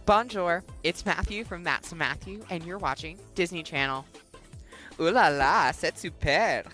Bonjour, it's Matthew from That's So Matthew, and you're watching Disney Channel. Ooh la la, c'est super!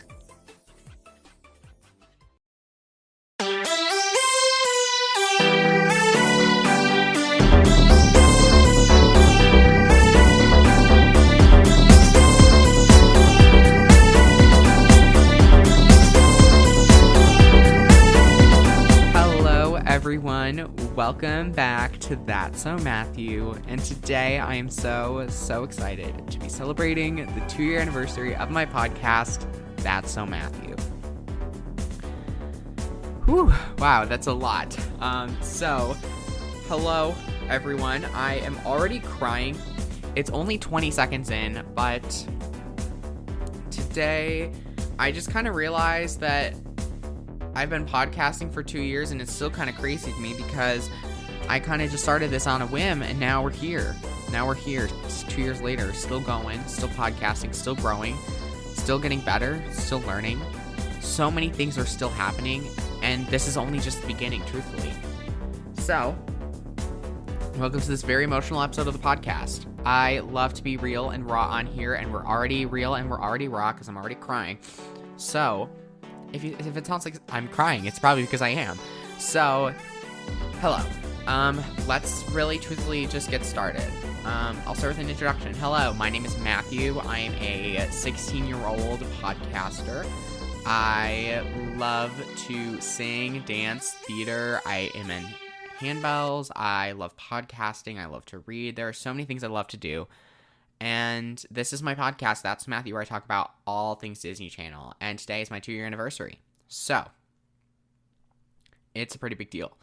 Everyone, welcome back to That's So Matthew, and today I am so excited to be celebrating the 2-year anniversary of my podcast, That's So Matthew. Whew, wow, that's a lot. Hello everyone, I am already crying. It's only 20 seconds in, but today I just kind of realized that I've been podcasting for 2 years, and it's still kind of crazy to me because I kind of just started this on a whim, and now we're here. It's 2 years later, still going, still podcasting, still growing, still getting better, still learning. So many things are still happening, and this is only just the beginning, truthfully. So, welcome to this very emotional episode of the podcast. I love to be real and raw on here, and we're already real and we're already raw because I'm already crying. So, if it sounds like I'm crying, it's probably because I am. So, hello. Let's really truthfully just get started. I'll start with an introduction. Hello, my name is Matthew. I am a 16-year-old podcaster. I love to sing, dance, theater. I am in handbells. I love podcasting. I love to read. There are so many things I love to do. And this is my podcast, That's Matthew, where I talk about all things Disney Channel. And today is my 2-year anniversary. So, it's a pretty big deal.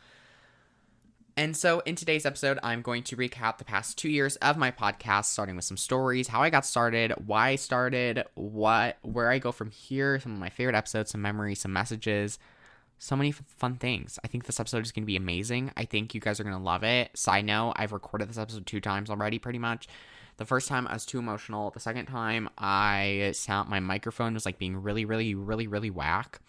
And so, in today's episode, I'm going to recap the past 2 years of my podcast, starting with some stories, how I got started, why I started, where I go from here, some of my favorite episodes, some memories, some messages, so many fun things. I think this episode is going to be amazing. I think you guys are going to love it. Side note, I've recorded this episode 2 times already, pretty much. The first time I was too emotional. The second time my microphone was like being really whack.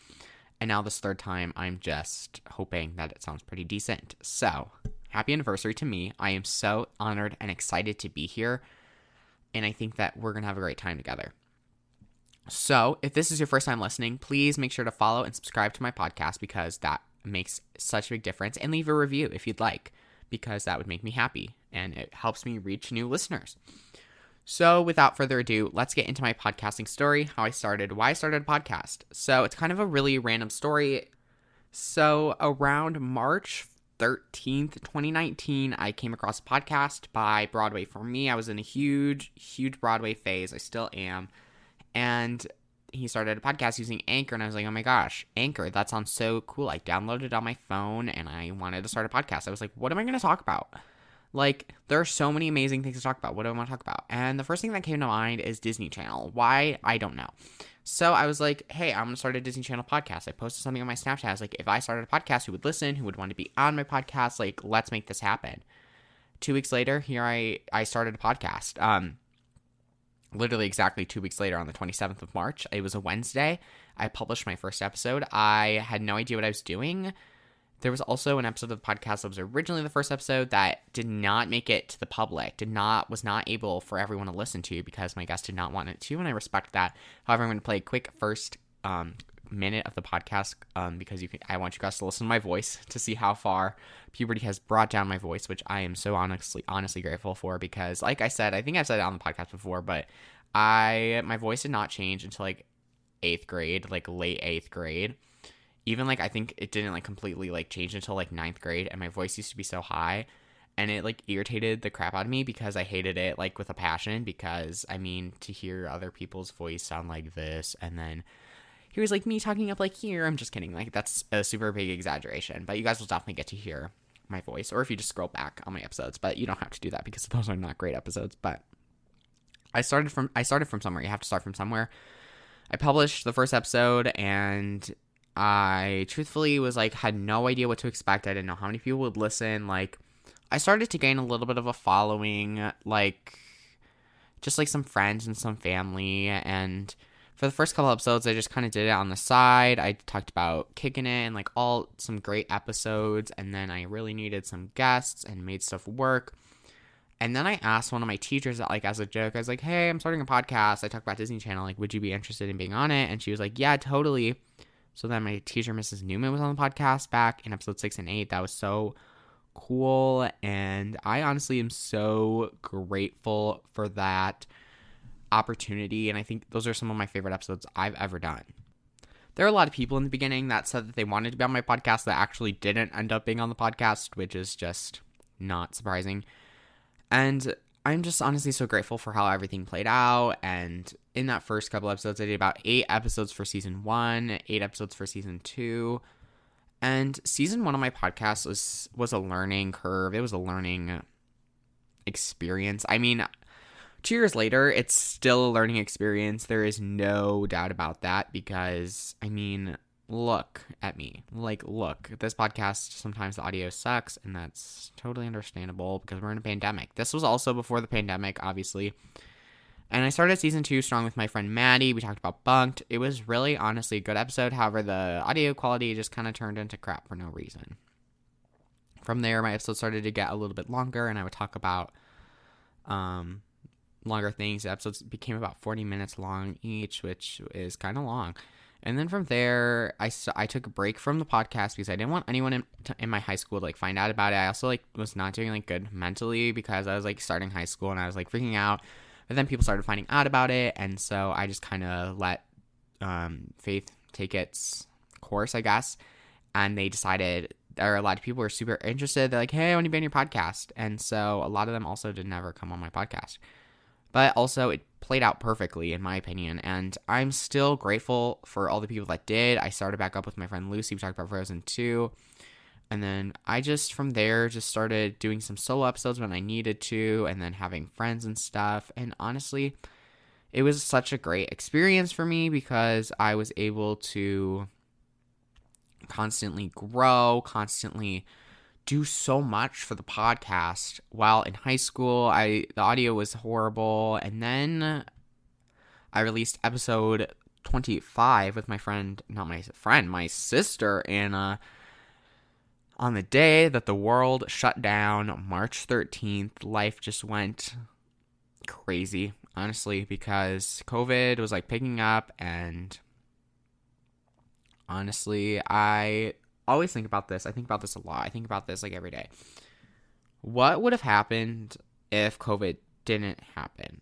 And now this third time I'm just hoping that it sounds pretty decent. So, happy anniversary to me. I am so honored and excited to be here. And I think that we're going to have a great time together. So, if this is your first time listening, please make sure to follow and subscribe to my podcast because that makes such a big difference. And leave a review if you'd like, because that would make me happy and it helps me reach new listeners. So without further ado, let's get into my podcasting story, how I started, why I started a podcast. So it's kind of a really random story. So around March 13th, 2019, I came across a podcast by Broadway for Me. I was in a huge Broadway phase. I still am. And he started a podcast using Anchor, and I was like, oh my gosh, Anchor, that sounds so cool. I downloaded it on my phone, and I wanted to start a podcast. I was like, what am I going to talk about? Like, there are so many amazing things to talk about. What do I want to talk about? And the first thing that came to mind is Disney Channel. Why? I don't know. So I was like, hey, I'm going to start a Disney Channel podcast. I posted something on my Snapchat. I was like, if I started a podcast, who would listen? Who would want to be on my podcast? Like, let's make this happen. 2 weeks later, here I started a podcast. Literally exactly 2 weeks later on the 27th of March. It was a Wednesday. I published my first episode. I had no idea what I was doing. There was also an episode of the podcast that was originally the first episode that did not make it to the public, was not able for everyone to listen to because my guest did not want it to, and I respect that. However, I'm going to play a quick first minute of the podcast because I want you guys to listen to my voice to see how far puberty has brought down my voice, which I am so honestly grateful for because, like I said, I think I've said it on the podcast before, but my voice did not change until like 8th grade, like late 8th grade. Even like I think it didn't like completely like change until like 9th grade, and my voice used to be so high, and it like irritated the crap out of me because I hated it like with a passion. Because I mean, to hear other people's voice sound like this, and then here's like me talking up like here. I'm just kidding. Like that's a super big exaggeration, but you guys will definitely get to hear my voice, or if you just scroll back on my episodes. But you don't have to do that because those are not great episodes. But I started from somewhere. You have to start from somewhere. I published the first episode, and I truthfully was like, had no idea what to expect. I didn't know how many people would listen. Like, I started to gain a little bit of a following, like, just like some friends and some family. And for the first couple episodes, I just kind of did it on the side. I talked about kicking it and like some great episodes. And then I really needed some guests and made stuff work. And then I asked one of my teachers, like, as a joke, I was like, hey, I'm starting a podcast. I talk about Disney Channel. Like, would you be interested in being on it? And she was like, yeah, totally. So then my teacher, Mrs. Newman, was on the podcast back in episode 6 and 8. That was so cool. And I honestly am so grateful for that opportunity. And I think those are some of my favorite episodes I've ever done. There are a lot of people in the beginning that said that they wanted to be on my podcast that actually didn't end up being on the podcast, which is just not surprising. And I'm just honestly so grateful for how everything played out. And in that first couple episodes, I did about 8 episodes for season 1, 8 episodes for season 2. And season 1 of my podcast was a learning curve. It was a learning experience. I mean, 2 years later, it's still a learning experience. There is no doubt about that because, I mean, look at me. Like, look, this podcast, sometimes the audio sucks, and that's totally understandable because we're in a pandemic. This was also before the pandemic, obviously. And I started season 2 strong with my friend Maddie. We talked about Bunked. It was really, honestly, a good episode. However, the audio quality just kind of turned into crap for no reason. From there, my episodes started to get a little bit longer, and I would talk about longer things. The episodes became about 40 minutes long each, which is kind of long. And then from there, I took a break from the podcast because I didn't want anyone in my high school to, like, find out about it. I also, like, was not doing, like, good mentally because I was, like, starting high school and I was, like, freaking out. But then people started finding out about it, and so I just kind of let Faith take its course, I guess. And they decided, or a lot of people were super interested. They're like, hey, I want to be on your podcast. And so a lot of them also did never come on my podcast. But also, it played out perfectly, in my opinion, and I'm still grateful for all the people that did. I started back up with my friend Lucy. We talked about Frozen 2, and then I just, from there, just started doing some solo episodes when I needed to, and then having friends and stuff, and honestly, it was such a great experience for me because I was able to constantly grow, constantly do so much for the podcast. While in high school, the audio was horrible, and then I released episode 25 with my sister Anna on the day that the world shut down, March 13th. Life just went crazy, honestly, because COVID was, like, picking up, and honestly, I always think about this. I think about this a lot. I think about this, like, every day. What would have happened if COVID didn't happen?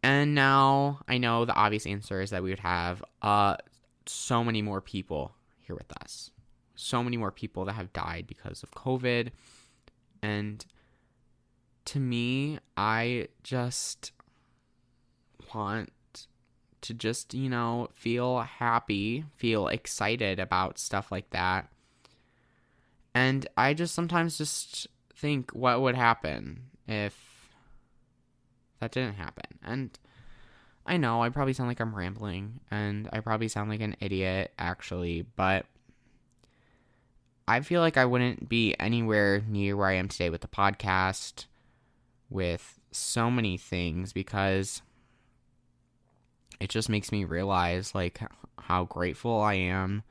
And now I know the obvious answer is that we would have so many more people here with us. So many more people that have died because of COVID. And to me, I just want to just, feel happy, feel excited about stuff like that. And I just sometimes just think, what would happen if that didn't happen? And I know I probably sound like I'm rambling, and I probably sound like an idiot, actually, but I feel like I wouldn't be anywhere near where I am today with the podcast, with so many things, because it just makes me realize, like, how grateful I am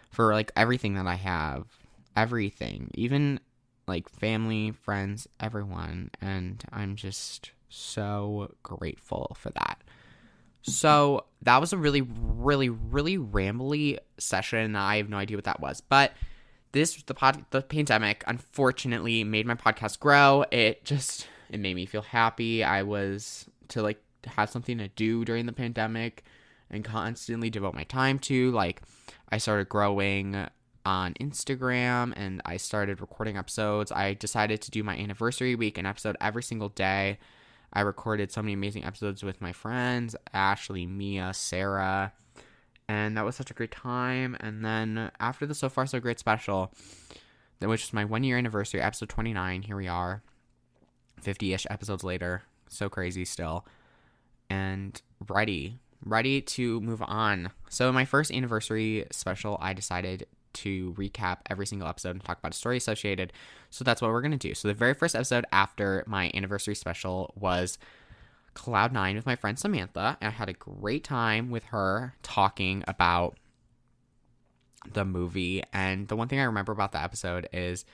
for, like, everything that I have. Everything. Even, like, family, friends, everyone. And I'm just so grateful for that. So that was a really, really, really rambly session. I have no idea what that was. But the pandemic, unfortunately, made my podcast grow. It made me feel happy. I was to, like, to have something to do during the pandemic and constantly devote my time to. Like, I started growing on Instagram, and I started recording episodes. I decided to do my anniversary week, an episode every single day. I recorded so many amazing episodes with my friends, Ashley, Mia, Sarah, and that was such a great time. And then after the So Far So Great special, which was my 1-year anniversary, episode 29, here we are, 50-ish episodes later. So crazy still. And ready to move on. So in my first anniversary special, I decided to recap every single episode and talk about a story associated. So that's what we're going to do. So the very first episode after my anniversary special was Cloud 9 with my friend Samantha. And I had a great time with her talking about the movie. And the one thing I remember about that episode is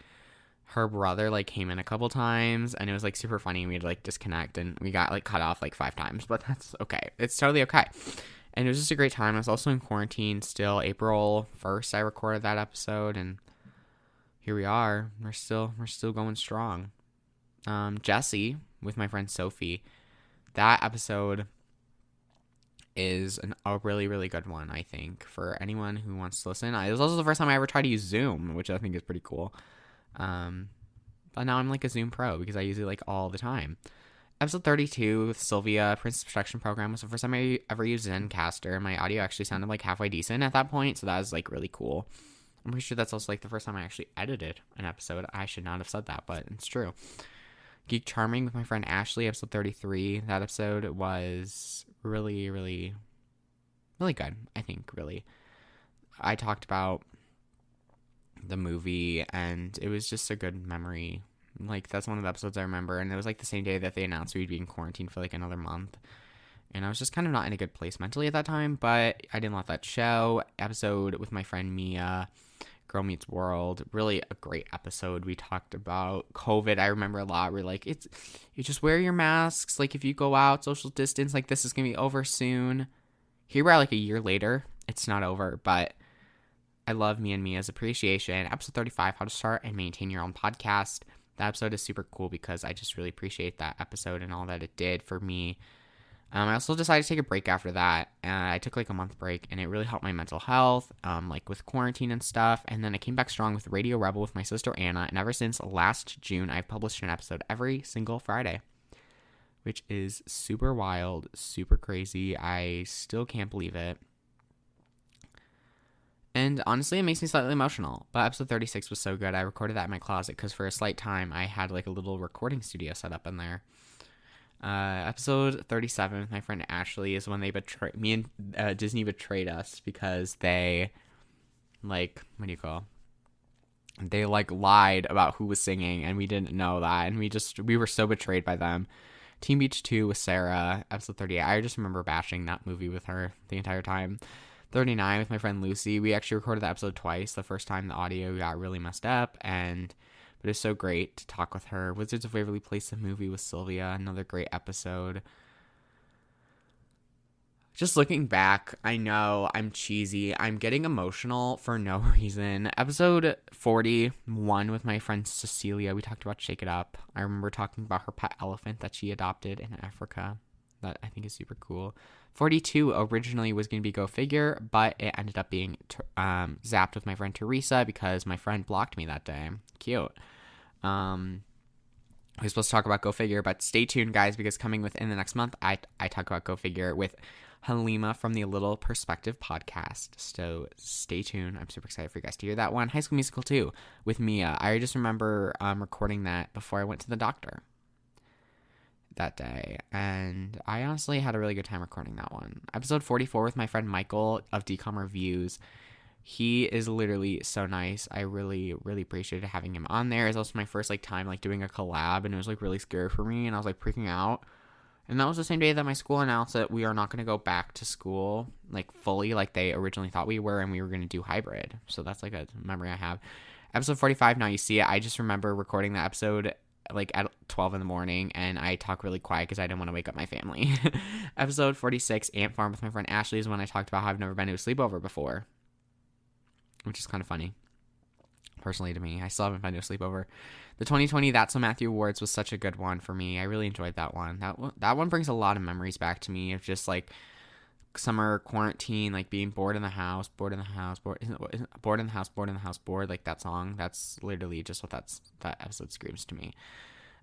her brother like came in a couple times, and it was like super funny. We had to like disconnect, and we got like cut off like 5 times, but that's okay. It's totally okay. And it was just a great time. I was also in quarantine still. April 1st I recorded that episode, and here we are. We're still going strong. Jesse with my friend Sophie. That episode is a really, really good one, I think, for anyone who wants to listen. It was also the first time I ever tried to use Zoom, which I think is pretty cool. But now I'm like a Zoom pro because I use it like all the time. Episode 32 with Sylvia, Princess Protection Program, was the first time I ever used Zencaster. My audio actually sounded like halfway decent at that point, so that was like really cool. I'm pretty sure that's also like the first time I actually edited an episode. I should not have said that, but it's true. Geek Charming with my friend Ashley, episode 33. That episode was really, really, really good, I think, really. I talked about the movie, and it was just a good memory. Like, that's one of the episodes I remember, and it was like the same day that they announced we'd be in quarantine for like another month, and I was just kind of not in a good place mentally at that time, but I didn't let that show. Episode with my friend Mia, Girl Meets World, really a great episode. We talked about COVID. I remember a lot. We're like, you just wear your masks, like if you go out, social distance, like this is gonna be over soon. Here we are like a year later, it's not over, but I love me and Mia's appreciation. Episode 35, how to start and maintain your own podcast. That episode is super cool because I just really appreciate that episode and all that it did for me. I also decided to take a break after that. I took like a month break, and it really helped my mental health, like with quarantine and stuff. And then I came back strong with Radio Rebel with my sister Anna. And ever since last June, I've published an episode every single Friday, which is super wild, super crazy. I still can't believe it. And honestly, it makes me slightly emotional. But episode 36 was so good. I recorded that in my closet because for a slight time, I had like a little recording studio set up in there. Episode 37 with my friend Ashley is when they betrayed me, and Disney betrayed us because they, like, what do you call? They like lied about who was singing, and we didn't know that, and we were so betrayed by them. Teen Beach 2 with Sarah, episode 38. I just remember bashing that movie with her the entire time. 39 with my friend Lucy. We actually recorded the episode twice. The first time the audio got really messed up, but it was so great to talk with her. Wizards of Waverly Place, the movie with Sylvia, another great episode. Just looking back, I know I'm cheesy. I'm getting emotional for no reason. Episode 41 with my friend Cecilia, we talked about Shake It Up. I remember talking about her pet elephant that she adopted in Africa. That I think is super cool. 42 originally was going to be Go Figure, but it ended up being zapped with my friend Teresa because my friend blocked me that day. Cute. We're supposed to talk about Go Figure, but stay tuned, guys, because coming within the next month, I talk about Go Figure with Halima from the A Little Perspective podcast. So stay tuned. I'm super excited for you guys to hear that one. High School Musical 2 with Mia. I just remember recording that before I went to the doctor that day, and I honestly had a really good time recording that one. Episode 44 with my friend Michael of DCOM Reviews. He is literally so nice. I really, really appreciated having him on there. It's also my first like time like doing a collab, and it was like really scary for me, and I was like freaking out. And that was the same day that my school announced that we are not going to go back to school like fully like they originally thought we were, and we were going to do hybrid. So that's like a memory I have. Episode 45, Now You See It. I just remember recording that episode like at 12 in the morning, and I talk really quiet because I didn't want to wake up my family. Episode 46, Ant Farm with my friend Ashley, is when I talked about how I've never been to a sleepover before, which is kind of funny personally to me. I still haven't been to a sleepover. The 2020 That's So Matthew Awards was such a good one for me. I really enjoyed that one. That one brings a lot of memories back to me of just like summer quarantine, like being bored in the house, bored in the house, bored in the house, bored. Like that song, that's literally just what that episode screams to me.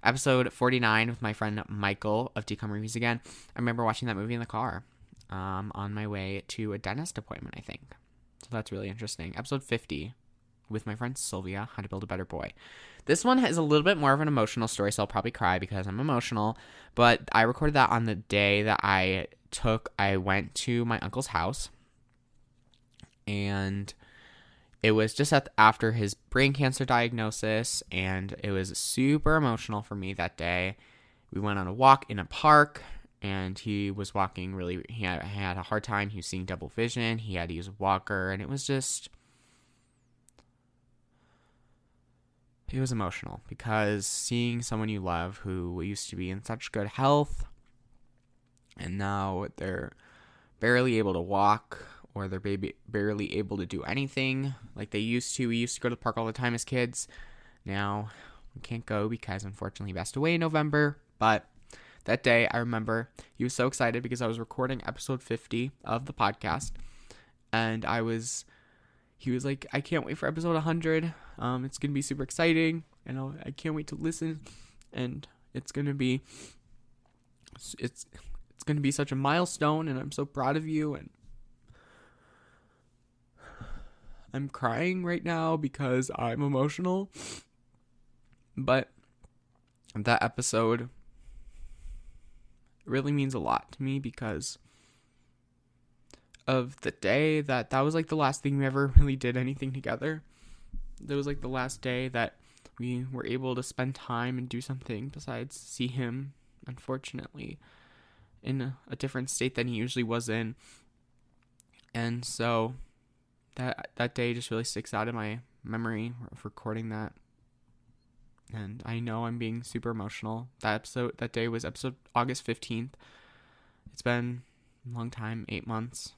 Episode 49 with my friend Michael of Decom Reviews again. I remember watching that movie in the car on my way to a dentist appointment, I think. So that's really interesting. Episode 50 with my friend Sylvia, How to Build a Better Boy. This one has a little bit more of an emotional story, so I'll probably cry because I'm emotional. But I recorded that on the day that I went to my uncle's house, and it was just after his brain cancer diagnosis, and it was super emotional for me that day. We went on a walk in a park, and he was walking really, he had a hard time. He was seeing double vision. He had to use a walker, and it was just, it was emotional because seeing someone you love who used to be in such good health and now they're barely able to walk or they're barely able to do anything like they used to. We used to go to the park all the time as kids. Now we can't go because unfortunately he passed away in November. But that day I remember he was so excited because I was recording episode 50 of the podcast. And he was like, I can't wait for episode 100. It's going to be super exciting. And I can't wait to listen. And it's going to be such a milestone. And I'm so proud of you. And I'm crying right now because I'm emotional. But that episode really means a lot to me because of the day that was like the last thing we ever really did anything together. That was like the last day that we were able to spend time and do something besides see him, unfortunately, in a different state than he usually was in. And so that day just really sticks out in my memory of recording that. And I know I'm being super emotional. That day was episode August 15th. It's been a long time, 8 months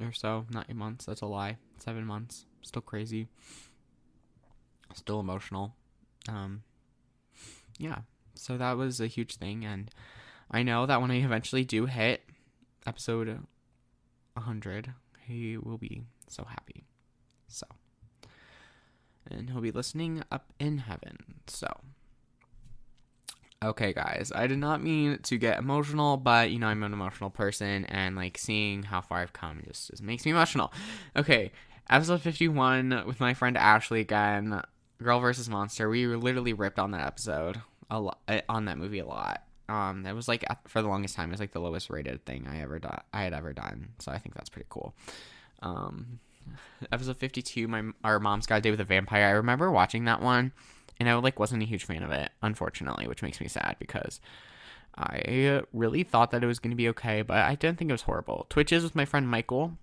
or so. Not 8 months, that's a lie. 7 months. Still crazy. Still emotional. Yeah. So that was a huge thing. And I know that when I eventually do hit episode 100, he will be so happy. So. And he'll be listening up in heaven. So. Okay, guys. I did not mean to get emotional, but, I'm an emotional person. And, seeing how far I've come just makes me emotional. Okay. Episode 51 with my friend Ashley again. Girl versus Monster. We literally ripped on that episode. On that movie a lot. It was, for the longest time, it was, the lowest rated thing I had ever done. So I think that's pretty cool. Episode 52, our mom's got a date with a vampire. I remember watching that one, and I wasn't a huge fan of it, unfortunately, which makes me sad because I really thought that it was going to be okay, but I didn't think it was horrible. Twitches with my friend Michael,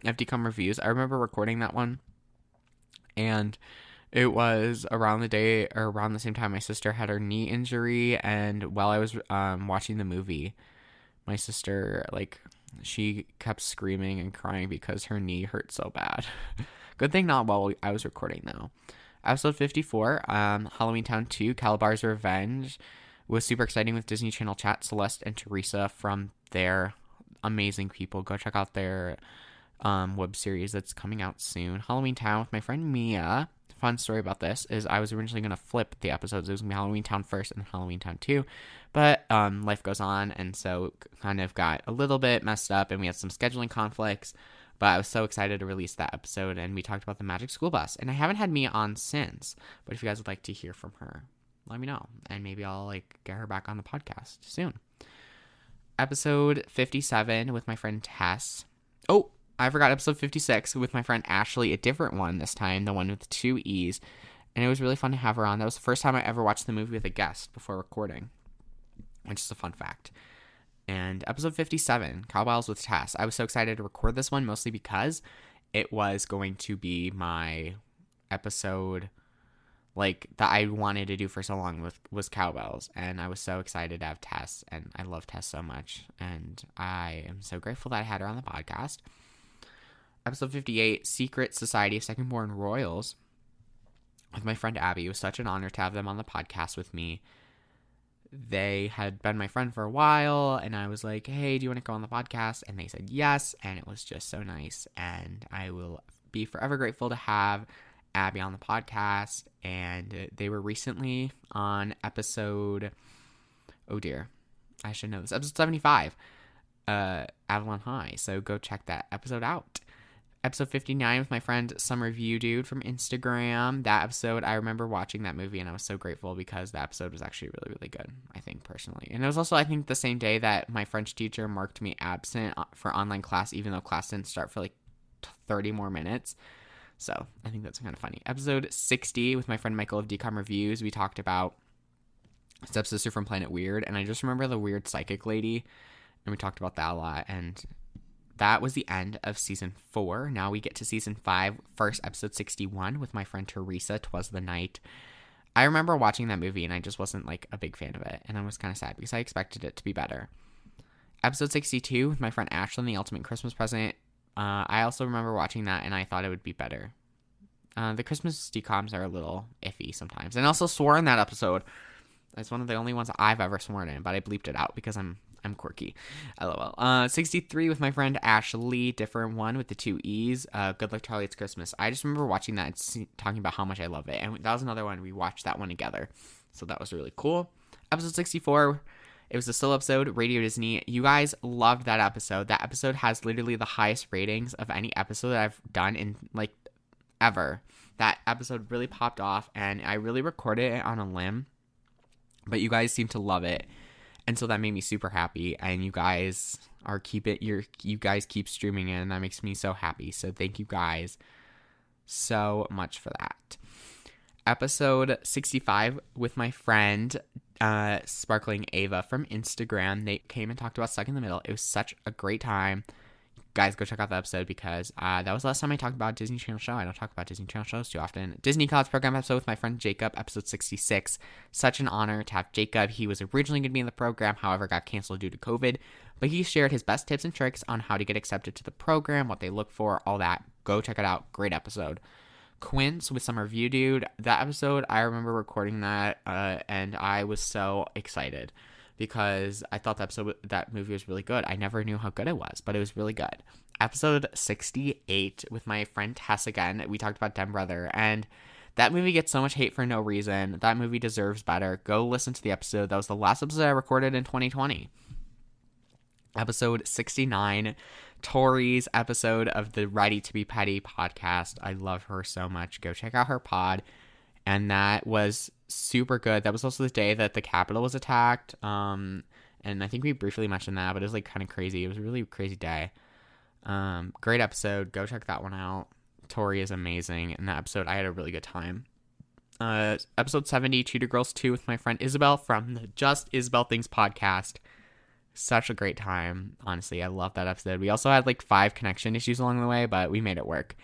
FDCom Reviews. I remember recording that one, and it was around the same time my sister had her knee injury, and while I was watching the movie, my sister, she kept screaming and crying because her knee hurt so bad. Good thing not while I was recording, though. Episode 54, Halloween Town 2, Calabar's Revenge, was super exciting with Disney Channel chat. Celeste and Teresa from their amazing people. Go check out their web series that's coming out soon. Halloween Town with my friend Mia. Fun story about this is I was originally going to flip the episodes. It was going to be Halloween Town first and Halloween Town 2. But life goes on, and so it kind of got a little bit messed up, and we had some scheduling conflicts. But I was so excited to release that episode, and we talked about the Magic School Bus. And I haven't had Mia on since. But if you guys would like to hear from her, let me know. And maybe I'll get her back on the podcast soon. Episode 57 with my friend Tess. Oh, I forgot episode 56 with my friend Ashley, a different one this time, the one with 2 E's. And it was really fun to have her on. That was the first time I ever watched the movie with a guest before recording, which is a fun fact. And episode 57, Cowboys with Tess. I was so excited to record this one, mostly because it was going to be my episode, that I wanted to do for so long was Cowbells. And I was so excited to have Tess, and I love Tess so much. And I am so grateful that I had her on the podcast. Episode 58, Secret Society of Second-Born Royals with my friend Abby. It was such an honor to have them on the podcast with me. They had been my friend for a while, and I was like, hey, do you want to go on the podcast? And they said yes, and it was just so nice. And I will be forever grateful to have Abby on the podcast. And they were recently on episode, oh dear, I should know this, episode 75, Avalon High. So go check that episode out. Episode 59 with my friend Summer View Dude from Instagram. That episode, I remember watching that movie, and I was so grateful because the episode was actually really, really good, I think, personally. And it was also, I think, the same day that my French teacher marked me absent for online class, even though class didn't start for 30 more minutes. So I think that's kind of funny. Episode 60 with my friend Michael of DCOM Reviews. We talked about Stepsister from Planet Weird, and I just remember the weird psychic lady, and we talked about that a lot, and that was the end of season 4. Now we get to season 5, first episode 61 with my friend Teresa, 'Twas the Night. I remember watching that movie and I just wasn't like a big fan of it. And I was kind of sad because I expected it to be better. Episode 62 with my friend Ashlyn, The Ultimate Christmas Present. I also remember watching that and I thought it would be better. The Christmas decoms are a little iffy sometimes. And I also swore in that episode. It's one of the only ones I've ever sworn in, but I bleeped it out because I'm quirky. LOL. 63 with my friend Ashley, different one with the 2 E's. Good Luck Charlie, It's Christmas. I just remember watching that and talking about how much I love it. And that was another one. We watched that one together. So that was really cool. Episode 64, it was a solo episode, Radio Disney. You guys loved that episode. That episode has literally the highest ratings of any episode that I've done in like ever. That episode really popped off and I really recorded it on a limb. But you guys seem to love it. And so that made me super happy. And you guys you guys keep streaming it and that makes me so happy. So thank you guys so much for that. Episode 65 with my friend Sparkling Ava from Instagram. They came and talked about Stuck in the Middle. It was such a great time. Guys, go check out the episode because that was the last time I talked about a Disney Channel show. I don't talk about Disney Channel shows too often. Disney College Program episode with my friend Jacob, episode 66. Such an honor to have Jacob. He was originally going to be in the program, however, got canceled due to COVID. But he shared his best tips and tricks on how to get accepted to the program, what they look for, all that. Go check it out. Great episode. Quince with Summer View Dude. That episode, I remember recording that, and I was so excited. Because I thought that movie was really good. I never knew how good it was, but it was really good. Episode 68 with my friend Tess again. We talked about Dem Brother, and that movie gets so much hate for no reason. That movie deserves better. Go listen to the episode. That was the last episode I recorded in 2020. Episode 69, Tori's episode of the Ready to Be Petty podcast. I love her so much. Go check out her pod. And that was super good. That was also the day that the Capitol was attacked. And I think we briefly mentioned that, but it was like kind of crazy. It was a really crazy day. Great episode. Go check that one out. Tori is amazing. In that episode, I had a really good time. Episode 70, Cheater Girls 2 with my friend Isabel from the Just Isabel Things podcast. Such a great time. Honestly, I love that episode. We also had like 5 connection issues along the way, but we made it work.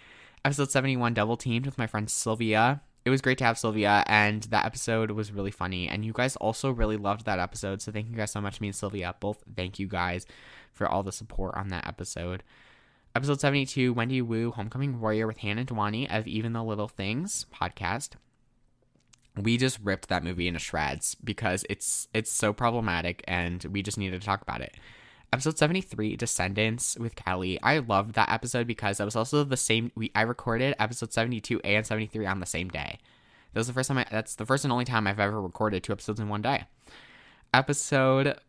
Episode 71, Double Teamed with my friend Sylvia. It was great to have Sylvia, and that episode was really funny, and you guys also really loved that episode, so thank you guys so much. Me and Sylvia both thank you guys for all the support on that episode. Episode 72, Wendy Wu, Homecoming Warrior with Hannah Dwani of Even the Little Things podcast. We just ripped that movie into shreds because it's so problematic, and we just needed to talk about it. Episode 73, Descendants with Kelly. I loved that episode because that was also the same. I recorded episode 72 and 73 on the same day. That was the first time. That's the first and only time I've ever recorded 2 episodes in one day. Episode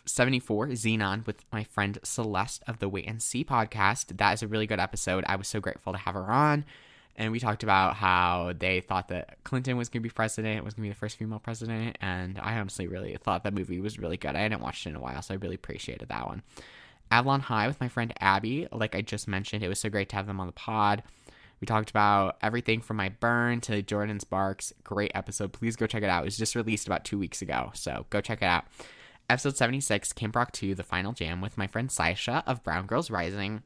74, Xenon with my friend Celeste of the Wait and See podcast. That is a really good episode. I was so grateful to have her on. And we talked about how they thought that Clinton was going to be president, was going to be the first female president. And I honestly really thought that movie was really good. I hadn't watched it in a while, so I really appreciated that one. Avalon High with my friend Abby. Like I just mentioned, it was so great to have them on the pod. We talked about everything from my burn to Jordan Sparks. Great episode. Please go check it out. It was just released about 2 weeks ago, so go check it out. Episode 76, Camp Rock 2, The Final Jam with my friend Saisha of Brown Girls Rising.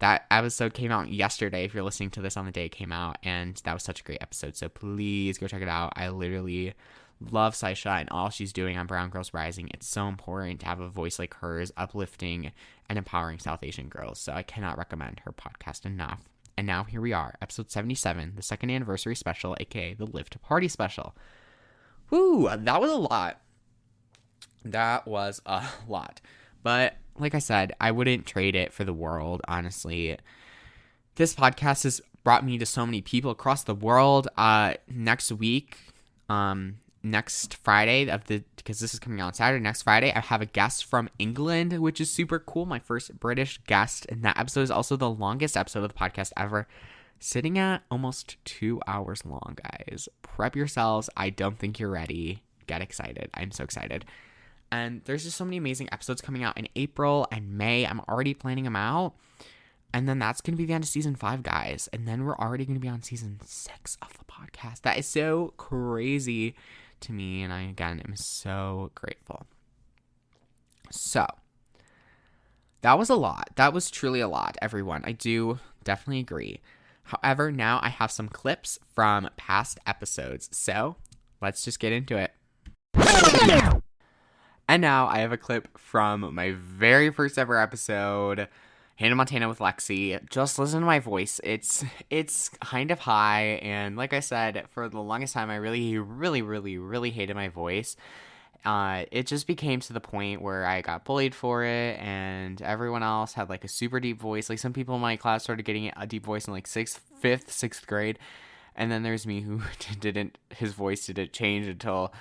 That episode came out yesterday if you're listening to this on the day it came out, and that was such a great episode, so please go check it out. I literally love Saisha and all she's doing on Brown Girls Rising. It's so important to have a voice like hers, uplifting and empowering South Asian girls, so I cannot recommend her podcast enough. And now here we are, episode 77, the 2nd anniversary special, aka the Live to Party special. Woo, that was a lot. That was a lot. But like I said, I wouldn't trade it for the world, honestly. This podcast has brought me to so many people across the world. Next week, next Friday, because this is coming out on Saturday, next Friday, I have a guest from England, which is super cool. My first British guest. And that episode is also the longest episode of the podcast ever. Sitting at almost 2 hours long, guys. Prep yourselves. I don't think you're ready. Get excited. I'm so excited. And there's just so many amazing episodes coming out in April and May. I'm already planning them out. And then that's going to be the end of season 5, guys. And then we're already going to be on season 6 of the podcast. That is so crazy to me. And I, again, am so grateful. So, That was a lot. That was truly a lot, everyone. I do definitely agree. However, now I have some clips from past episodes, so let's just get into it. And now I have a clip from my very first ever episode, Hannah Montana with Lexi. Just listen to my voice. It's kind of high, and like I said, for the longest time, I really hated my voice. It just became to the point where I got bullied for it, and everyone else had like a super deep voice. Like some people in my class started getting a deep voice in like sixth grade, and then there's me who his voice didn't change until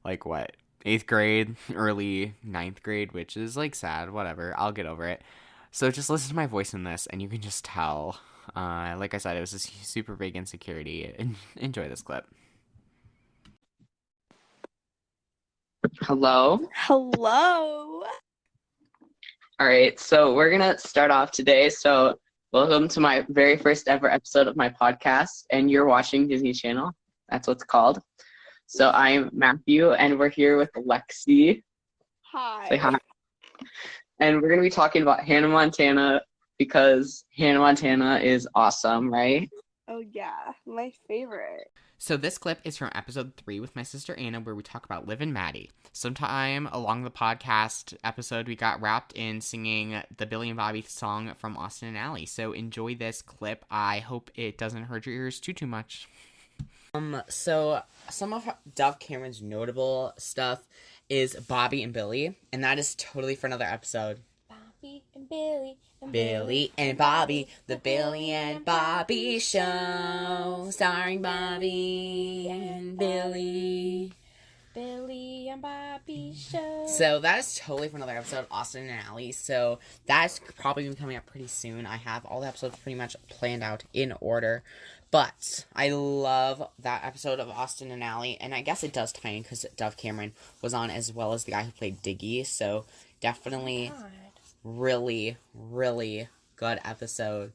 like what, 8th grade, early 9th grade, which is like sad. Whatever, I'll get over it. So just listen to my voice in this, and you can just tell. Like I said, it was a super big insecurity. Enjoy this clip. Hello. Hello. All right, so we're gonna start off today. So welcome to my very first ever episode of my podcast, and you're watching Disney Channel. That's what it's called. So I'm Matthew, and we're here with Lexi. Hi. Say hi. And we're gonna be talking about Hannah Montana because Hannah Montana is awesome, right? Oh yeah, my favorite. So this clip is from episode 3 with my sister Anna, where we talk about Liv and Maddie. Sometime along the podcast episode, we got wrapped in singing the Billy and Bobby song from Austin and Ally. So enjoy this clip. I hope it doesn't hurt your ears too much. So some of Dove Cameron's notable stuff is Bobby and Billy, and that is totally for another episode. Bobby and Billy. Billy and Bobby, the Billy and Bobby Show, starring Bobby and Billy. Billy and Bobby Show. So that is totally for another episode, Austin and Ally. So that's probably going to be coming up pretty soon. I have all the episodes pretty much planned out in order. But I love that episode of Austin and Ally. And I guess it does tie in because Dove Cameron was on, as well as the guy who played Diggy. So definitely really good episode.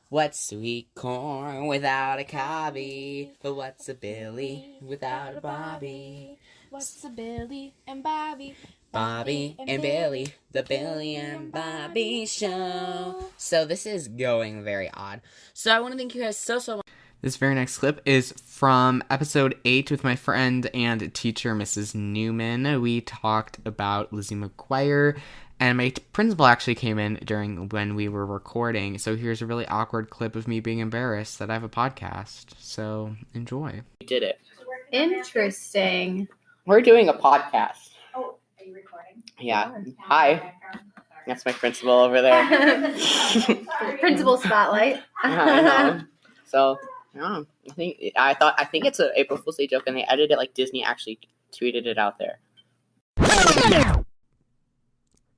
What's sweet corn without a cobby? But what's a Billy without a Bobby? What's a Billy and Bobby? Bobby and Billy, the Billy and Bobby Show. So this is going very odd. So I want to thank you guys so much. This very next clip is from episode 8 with my friend and teacher, Mrs. Newman. We talked about Lizzie McGuire, and my principal actually came in during when we were recording. So here's a really awkward clip of me being embarrassed that I have a podcast. So enjoy. We did it. Interesting. We're doing a podcast. Oh, are you recording? Yeah. Hi. That's my principal over there. Principal spotlight. I know. So, yeah, I think it's an April Fool's Day joke, and they edited it like Disney actually tweeted it out there.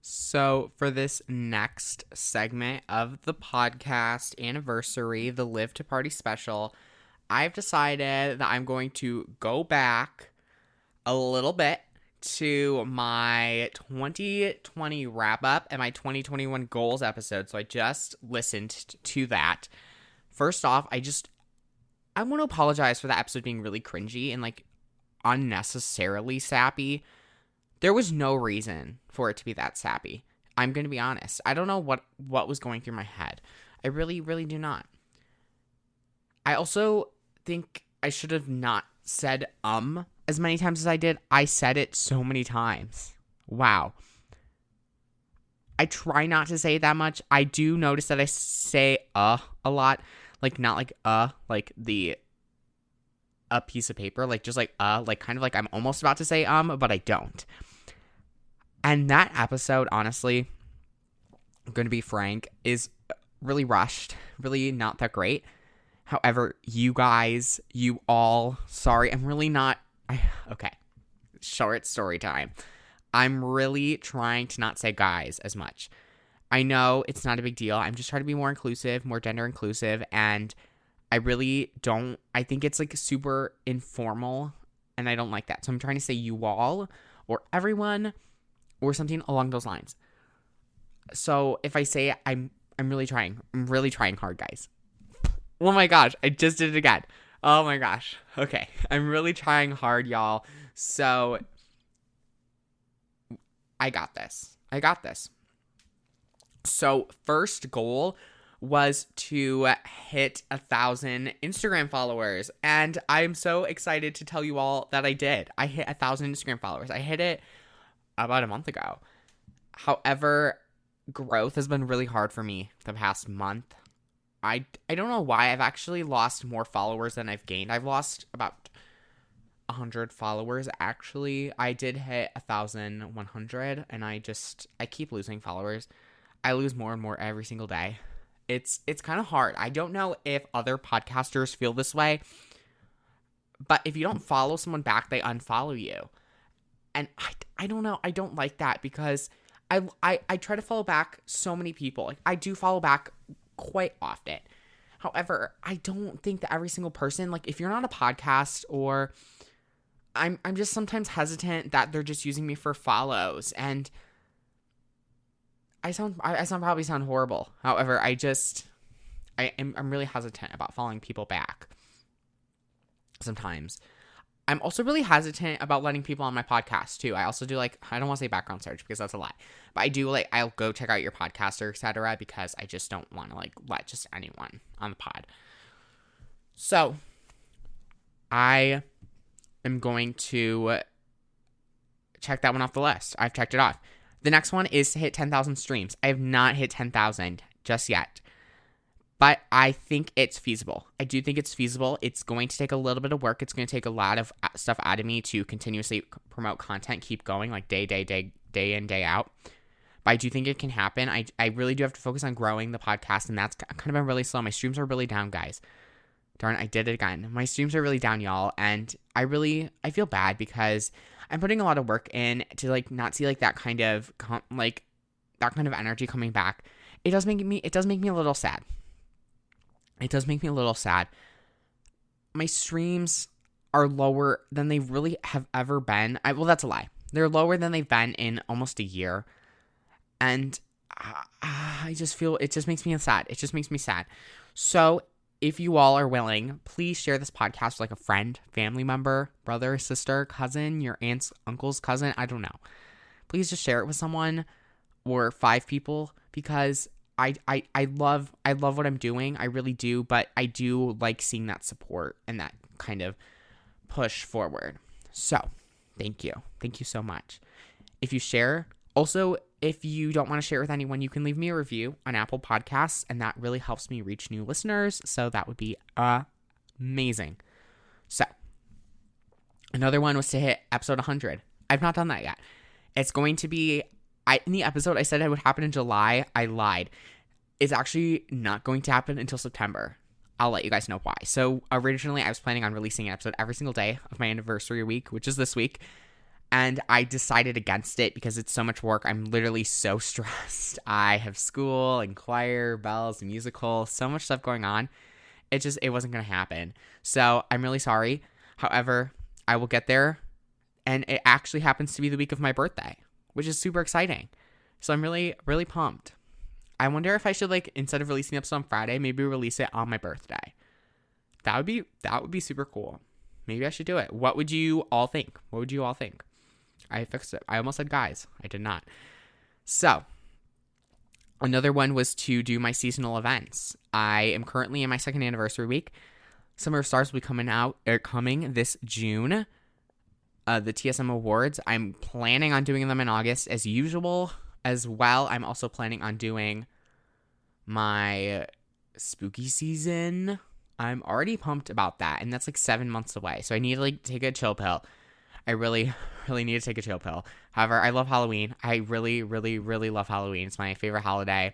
So for this next segment of the podcast anniversary, the Live to Party special, I've decided that I'm going to go back a little bit to my 2020 wrap up and my 2021 goals episode. So I just listened to that. First off, I want to apologize for that episode being really cringy and like unnecessarily sappy. There was no reason for it to be that sappy. I'm going to be honest. I don't know what was going through my head. I really do not. I also think I should have not said as many times as I did. I said it so many times. Wow. I try not to say it that much. I do notice that I say a lot. Like not like like the a piece of paper, like just like kind of like I'm almost about to say but I don't. And that episode, honestly, I'm going to be frank, is really rushed, really not that great. However, you guys, you all, sorry, I'm really not, okay, short story time. I'm really trying to not say guys as much. I know it's not a big deal. I'm just trying to be more inclusive, more gender inclusive, and I think it's like super informal, and I don't like that. So I'm trying to say you all, or everyone, or something along those lines. So if I say it, I'm really trying. I'm really trying hard, guys. Oh my gosh, I just did it again. Oh my gosh. Okay, I'm really trying hard, y'all. So I got this. So first goal was to hit 1,000 Instagram followers. And I'm so excited to tell you all that I did. I hit 1,000 Instagram followers. I hit it about a month ago. However, growth has been really hard for me the past month. I don't know why. I've actually lost more followers than I've gained. I've lost about 100 followers actually. I did hit 1,100 and I keep losing followers. I lose more and more every single day. It's kind of hard. I don't know if other podcasters feel this way, but if you don't follow someone back, they unfollow you. And I don't know. I don't like that because I try to follow back so many people. Like, I do follow back quite often. However, I don't think that every single person, like, if you're not a podcast, or I'm just sometimes hesitant that they're just using me for follows, and I probably sound horrible. However, I'm really hesitant about following people back. Sometimes. I'm also really hesitant about letting people on my podcast too. I also do, like, I don't want to say background search because that's a lie, but I do, like, I'll go check out your podcast or etc. because I just don't want to, like, let just anyone on the pod. So I am going to check that one off the list. I've checked it off. The next one is to hit 10,000 streams. I have not hit 10,000 just yet, but I think it's feasible. I do think it's feasible. It's going to take a little bit of work. It's going to take a lot of stuff out of me to continuously promote content, keep going, like day in, day out. But I do think it can happen. I really do have to focus on growing the podcast, and that's kind of been really slow. My streams are really down, guys. Darn, I did it again. My streams are really down, y'all, and I feel bad because I'm putting a lot of work in to, like, not see, like, that kind of energy coming back. It does make me a little sad. It does make me a little sad. My streams are lower than they really have ever been. Well, that's a lie. They're lower than they've been in almost a year. And I just feel, it just makes me sad. It just makes me sad. So if you all are willing, please share this podcast with, like, a friend, family member, brother, sister, cousin, your aunt's, uncle's cousin. I don't know. Please just share it with someone or 5 people, because I love what I'm doing. I really do, but I do like seeing that support and that kind of push forward. So, thank you. Thank you so much. If you share, also, if you don't want to share it with anyone, you can leave me a review on Apple Podcasts, and that really helps me reach new listeners, so that would be amazing. So, another one was to hit episode 100. I've not done that yet. It's going to be, in the episode I said it would happen in July. I lied. It's actually not going to happen until September. I'll let you guys know why. So originally I was planning on releasing an episode every single day of my anniversary week, which is this week. And I decided against it because it's so much work. I'm literally so stressed. I have school and choir, bells, musical, so much stuff going on. It wasn't going to happen. So I'm really sorry. However, I will get there. And it actually happens to be the week of my birthday, which is super exciting. So I'm really, really pumped. I wonder if I should, like, instead of releasing the episode on Friday, maybe release it on my birthday. That would be super cool. Maybe I should do it. What would you all think? I fixed it. I almost said guys. I did not. So, another one was to do my seasonal events. I am currently in my 2nd anniversary week. Summer of Stars will be coming this June. The TSM Awards. I'm planning on doing them in August as usual. As well, I'm also planning on doing my spooky season. I'm already pumped about that, and that's like 7 months away. So I need to, like, take a chill pill. I really, really need to take a chill pill. However, I love Halloween. I really, really, really love Halloween. It's my favorite holiday.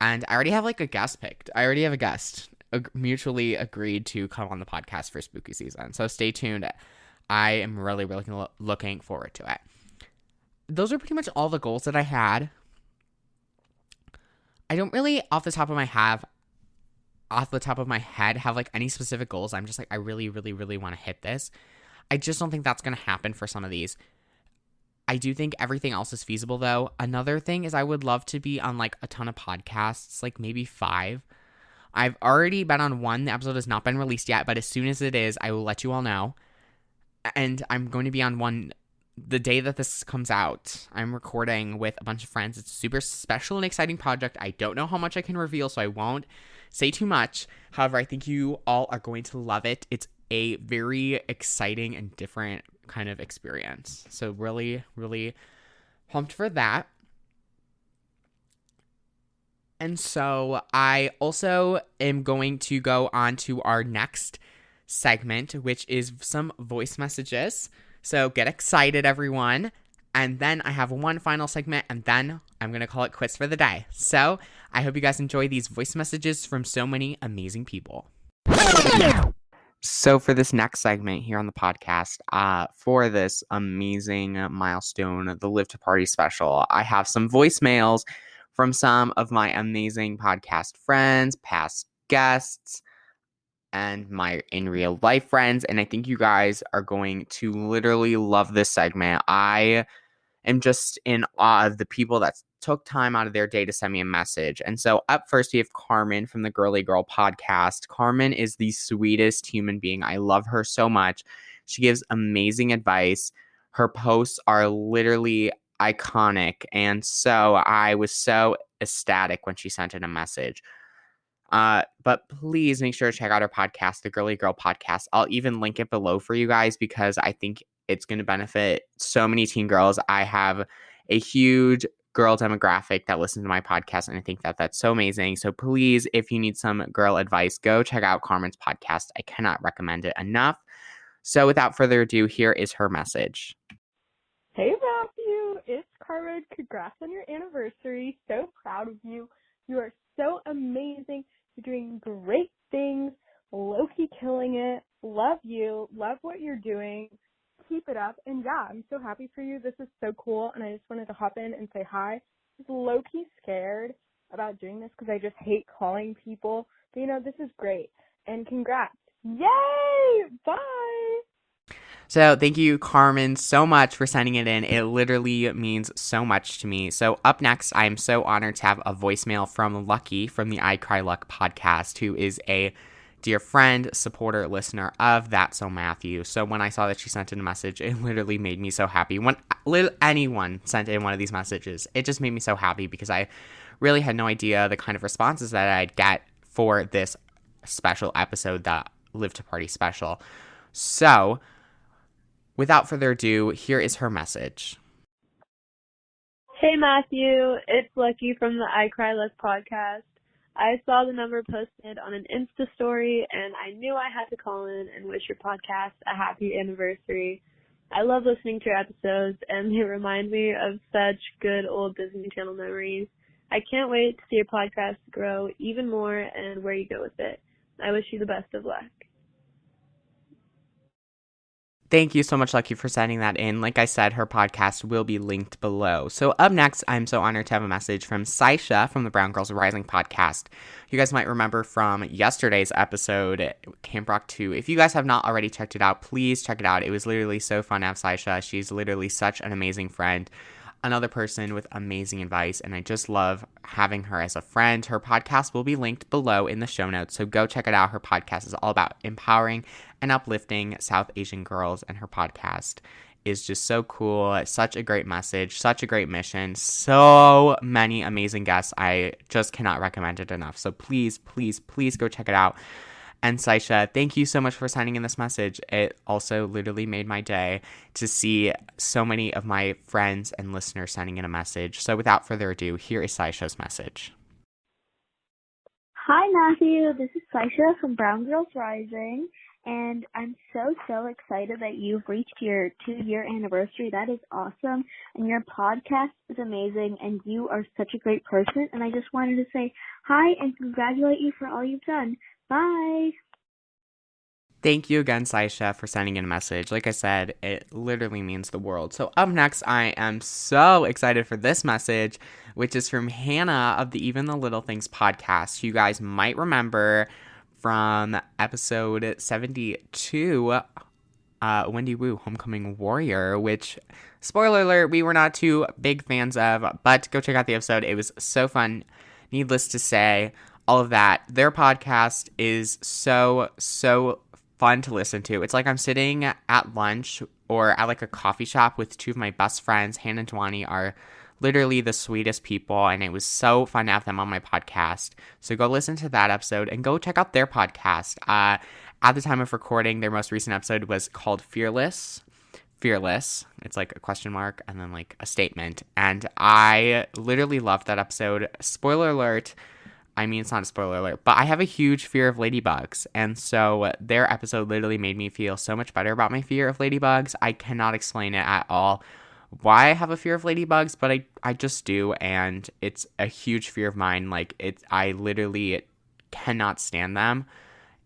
And I already have, like, a guest picked. I already have a guest mutually agreed to come on the podcast for spooky season. So stay tuned. I am really, really looking forward to it. Those are pretty much all the goals that I had. I don't really, off the top of my head, have, like, any specific goals. I'm just like, I really, really, really want to hit this. I just don't think that's going to happen for some of these. I do think everything else is feasible, though. Another thing is I would love to be on, like, a ton of podcasts, like maybe 5. I've already been on 1. The episode has not been released yet, but as soon as it is, I will let you all know. And I'm going to be on one the day that this comes out, I'm recording with a bunch of friends. It's a super special and exciting project. I don't know how much I can reveal, so I won't say too much. However, I think you all are going to love it. It's a very exciting and different kind of experience. So really, really pumped for that. And so I also am going to go on to our next segment, which is some voice messages. So get excited, everyone. And then I have one final segment, and then I'm going to call it quits for the day. So I hope you guys enjoy these voice messages from so many amazing people. So for this next segment here on the podcast, for this amazing milestone, the Live to Party special, I have some voicemails from some of my amazing podcast friends, past guests, and my in real life friends. And I think you guys are going to literally love this segment. I am just in awe of the people that took time out of their day to send me a message. And so up first, we have Carmen from the Girly Girl podcast. Carmen is the sweetest human being. I love her so much. She gives amazing advice. Her posts are literally iconic. And so I was so ecstatic when she sent in a message. But please make sure to check out our podcast, the Girly Girl podcast. I'll even link it below for you guys because I think it's going to benefit so many teen girls. I have a huge girl demographic that listens to my podcast, and I think that that's so amazing. So please, if you need some girl advice, go check out Carmen's podcast. I cannot recommend it enough. So without further ado, here is her message. Hey Matthew, it's Carmen. Congrats on your anniversary. So proud of you. You are so amazing. You're doing great things. Low-key killing it. Love you. Love what you're doing. Keep it up. And yeah, I'm so happy for you. This is so cool. And I just wanted to hop in and say hi. I was low-key scared about doing this because I just hate calling people. But this is great. And congrats. Yay! Bye! So thank you, Carmen, so much for sending it in. It literally means so much to me. So up next, I'm so honored to have a voicemail from Lucky from the I Cry Luck podcast, who is a dear friend, supporter, listener of That's So Matthew. So when I saw that she sent in a message, it literally made me so happy. When anyone sent in one of these messages, it just made me so happy because I really had no idea the kind of responses that I'd get for this special episode, the Live to Party special. So without further ado, here is her message. Hey Matthew, it's Lucky from the I Cry Luck podcast. I saw the number posted on an Insta story and I knew I had to call in and wish your podcast a happy anniversary. I love listening to your episodes and they remind me of such good old Disney Channel memories. I can't wait to see your podcast grow even more and where you go with it. I wish you the best of luck. Thank you so much, Lucky, for sending that in. Like I said, her podcast will be linked below. So up next, I'm so honored to have a message from Saisha from the Brown Girls Rising podcast. You guys might remember from yesterday's episode, Camp Rock 2. If you guys have not already checked it out, please check it out. It was literally so fun to have Saisha. She's literally such an amazing friend. Another person with amazing advice, and I just love having her as a friend. Her podcast will be linked below in the show notes, so go check it out. Her podcast is all about empowering and uplifting South Asian girls, and her podcast is just so cool. Such a great message, such a great mission, so many amazing guests. I just cannot recommend it enough. So please, please, please go check it out. And Saisha, thank you so much for sending in this message. It also literally made my day to see so many of my friends and listeners sending in a message. So without further ado, here is Saisha's message. Hi, Matthew. This is Saisha from Brown Girls Rising, and I'm so excited that you've reached your 2-year anniversary. That is awesome, and your podcast is amazing, and you are such a great person, and I just wanted to say hi and congratulate you for all you've done. Bye. Thank you again, Saisha, for sending in a message. Like I said, it literally means the world. So up next, I am so excited for this message, which is from Hannah of the Even the Little Things podcast. You guys might remember from episode 72, Wendy Wu, Homecoming Warrior, which, spoiler alert, we were not too big fans of, but go check out the episode. It was so fun. Needless to say, all of that. Their podcast is so fun to listen to. It's like I'm sitting at lunch or at like a coffee shop with two of my best friends. Hannah and Dwani are literally the sweetest people, and it was so fun to have them on my podcast. So go listen to that episode and go check out their podcast. At the time of recording, their most recent episode was called Fearless. It's like a question mark and then like a statement. And I literally loved that episode. Spoiler alert. I mean, it's not a spoiler alert, but I have a huge fear of ladybugs. And so their episode literally made me feel so much better about my fear of ladybugs. I cannot explain it at all why I have a fear of ladybugs, but I just do. And it's a huge fear of mine. Like, I literally cannot stand them.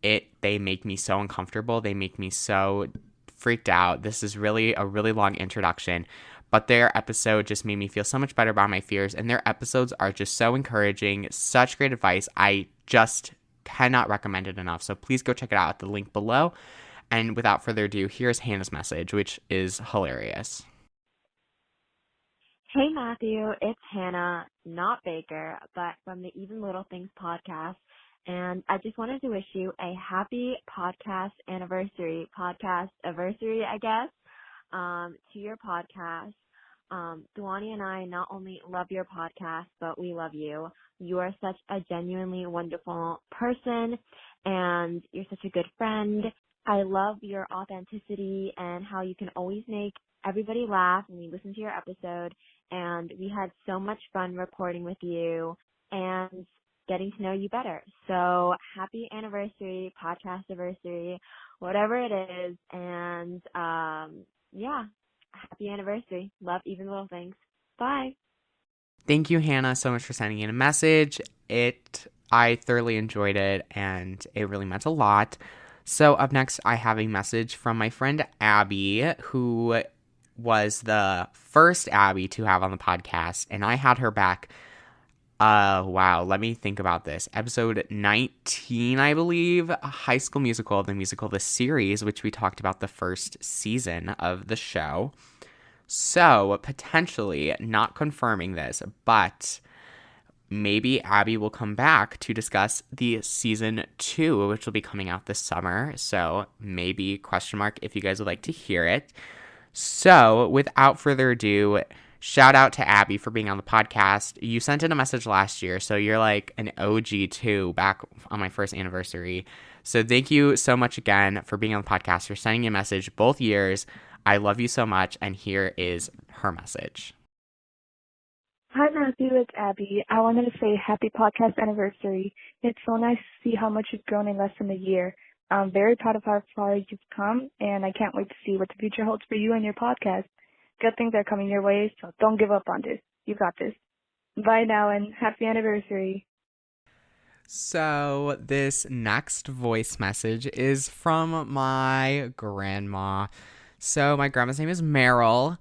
They make me so uncomfortable. They make me so freaked out. This is really a really long introduction, but their episode just made me feel so much better about my fears, and their episodes are just so encouraging, such great advice. I just cannot recommend it enough. So please go check it out at the link below. And without further ado, here's Hannah's message, which is hilarious. Hey Matthew, it's Hannah, not Baker, but from the Even Little Things podcast. And I just wanted to wish you a happy podcast anniversary, I guess, to your podcast. Duani and I not only love your podcast, but we love you. You are such a genuinely wonderful person, and you're such a good friend. I love your authenticity and how you can always make everybody laugh when we listen to your episode. And we had so much fun recording with you and getting to know you better. So happy anniversary, podcast anniversary, whatever it is. And yeah, happy anniversary. Love Even Little Things. Bye. Thank you, Hannah, so much for sending in a message. I thoroughly enjoyed it, and it really meant a lot. So up next, I have a message from my friend Abby, who was the first Abby to have on the podcast, and I had her back. Wow, let me think about this. Episode 19, I believe, High School Musical, the series, which we talked about the first season of the show. So, potentially, not confirming this, but maybe Abby will come back to discuss the season 2, which will be coming out this summer. So, maybe, question mark, if you guys would like to hear it. So, without further ado, shout out to Abby for being on the podcast. You sent in a message last year, so you're like an OG too, back on my first anniversary. So thank you so much again for being on the podcast, for sending a message both years. I love you so much, and here is her message. Hi Matthew, it's Abby. I wanted to say happy podcast anniversary. It's so nice to see how much you've grown in less than a year. I'm very proud of how far you've come, and I can't wait to see what the future holds for you and your podcast. Good things are coming your way, so don't give up on this. You got this. Bye now, and happy anniversary. So this next voice message is from my grandma. So my grandma's name is Meryl.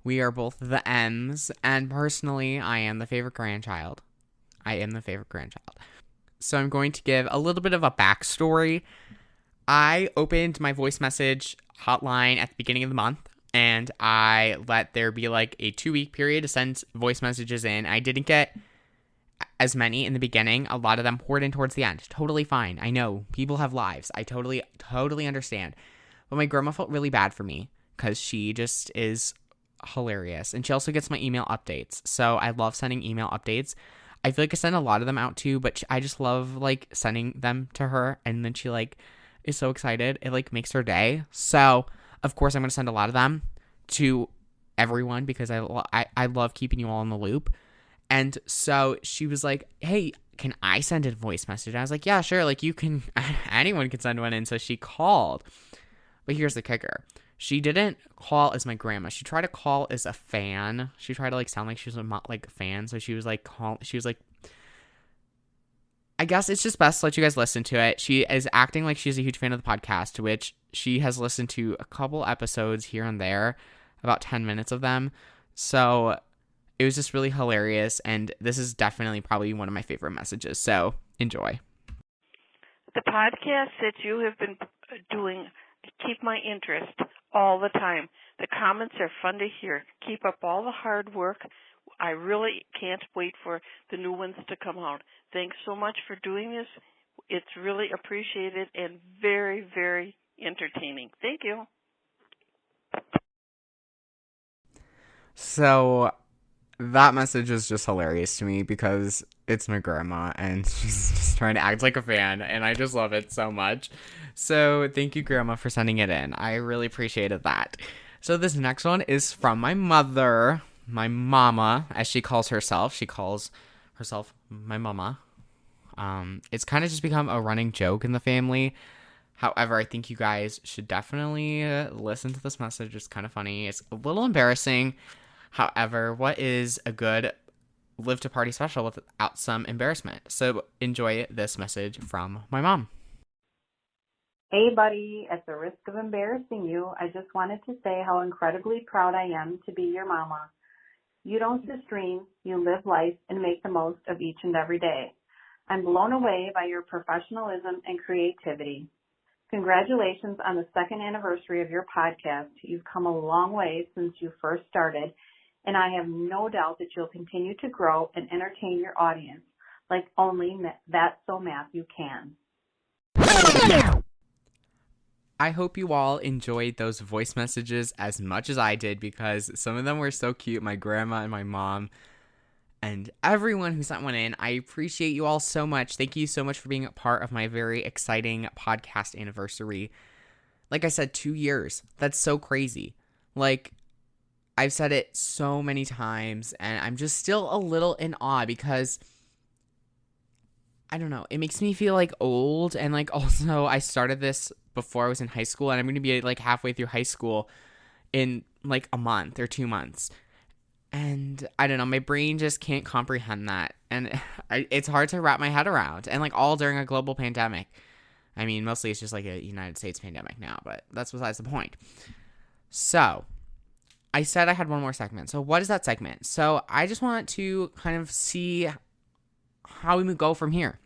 We are both the M's, and personally, I am the favorite grandchild. So I'm going to give a little bit of a backstory. I opened my voice message hotline at the beginning of the month, and I let there be like a 2-week period to send voice messages in. I didn't get as many in the beginning. A lot of them poured in towards the end. Totally fine. I know people have lives. I totally understand. But my grandma felt really bad for me because she just is hilarious. And she also gets my email updates. So I love sending email updates. I feel like I send a lot of them out too, but I just love like sending them to her. And then she like is so excited. It like makes her day. So of course I'm going to send a lot of them to everyone because I love keeping you all in the loop. And so she was like, hey, can I send a voice message? I was like, yeah, sure. Like you can, anyone can send one in. So she called. But here's the kicker. She didn't call as my grandma. She tried to call as a fan. She tried to like sound like she was a fan. So she was like, I guess it's just best to let you guys listen to it. She is acting like she's a huge fan of the podcast, which she has listened to a couple episodes here and there, about 10 minutes of them. So it was just really hilarious, and this is definitely probably one of my favorite messages. So enjoy. The podcast that you have been doing keep my interest all the time. The comments are fun to hear. Keep up all the hard work. I really can't wait for the new ones to come out. Thanks so much for doing this. It's really appreciated and very, very entertaining. Thank you. So that message is just hilarious to me because it's my grandma and she's just trying to act like a fan, and I just love it so much. So thank you, Grandma, for sending it in. I really appreciated that. So this next one is from my mother, my mama, as she calls herself. She calls herself my mama. It's kind of just become a running joke in the family. However, I think you guys should definitely listen to this message. It's kind of funny. It's a little embarrassing. However, what is a good live to party special without some embarrassment? So enjoy this message from my mom. Hey, buddy. At the risk of embarrassing you, I just wanted to say how incredibly proud I am to be your mama. You don't just dream, you live life and make the most of each and every day. I'm blown away by your professionalism and creativity. Congratulations on the second anniversary of your podcast. You've come a long way since you first started, and I have no doubt that you'll continue to grow and entertain your audience like only That's So Matthew can. I hope you all enjoyed those voice messages as much as I did, because some of them were so cute. My grandma and my mom and everyone who sent one in, I appreciate you all so much. Thank you so much for being a part of my very exciting podcast anniversary. Like I said, 2 years. That's so crazy. Like, I've said it so many times, and I'm just still a little in awe because, I don't know, it makes me feel like old. And like, also, I started this before I was in high school, and I'm going to be like halfway through high school in like a month or 2 months. And I don't know, my brain just can't comprehend that. And it's hard to wrap my head around. And like, all during a global pandemic. I mean, mostly it's just like a United States pandemic now, but that's besides the point. So, I said I had one more segment. So what is that segment? So I just want to kind of see how we go from here.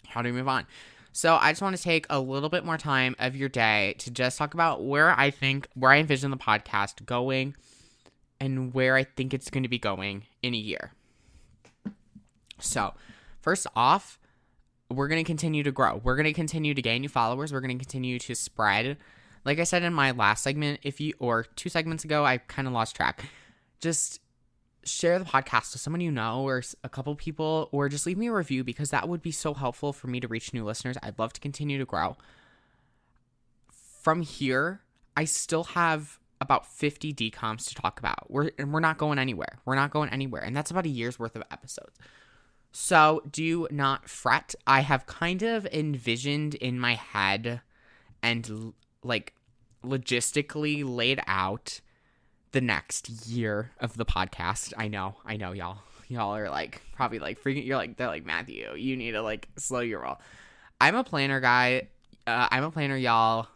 How do we move on? So I just want to take a little bit more time of your day to just talk about where I envision the podcast going and where I think it's going to be going in a year. So first off, we're going to continue to grow. We're going to continue to gain new followers. We're going to continue to spread. Like I said in my last segment, or 2 segments ago, I kind of lost track. Just share the podcast with someone you know, or a couple people, or just leave me a review, because that would be so helpful for me to reach new listeners. I'd love to continue to grow. From here, I still have about 50 DCOMs to talk about. We're not going anywhere. We're not going anywhere. And that's about a year's worth of episodes. So do not fret. I have kind of envisioned in my head and like logistically laid out the next year of the podcast. I know, y'all are like probably like freaking. They're like, Matthew, you need to like slow your roll. I'm a planner guy. I'm a planner, y'all.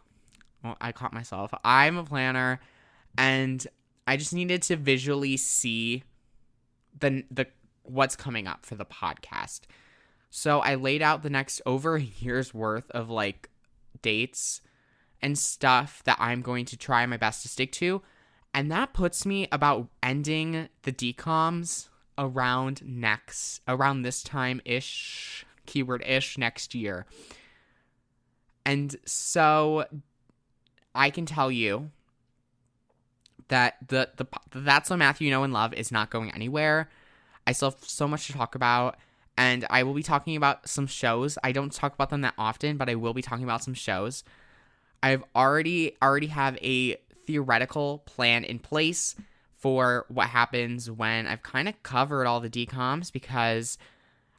Well, I caught myself. I'm a planner, and I just needed to visually see the what's coming up for the podcast. So I laid out the next over a year's worth of like dates and stuff that I'm going to try my best to stick to. And that puts me about ending the DCOMs around this time-ish, keyword-ish, next year. And so I can tell you that the That's So Matthew You Know and Love is not going anywhere. I still have so much to talk about, and I will be talking about some shows. I don't talk about them that often, but I will be talking about some shows. I've already have a theoretical plan in place for what happens when I've kind of covered all the DCOMs, because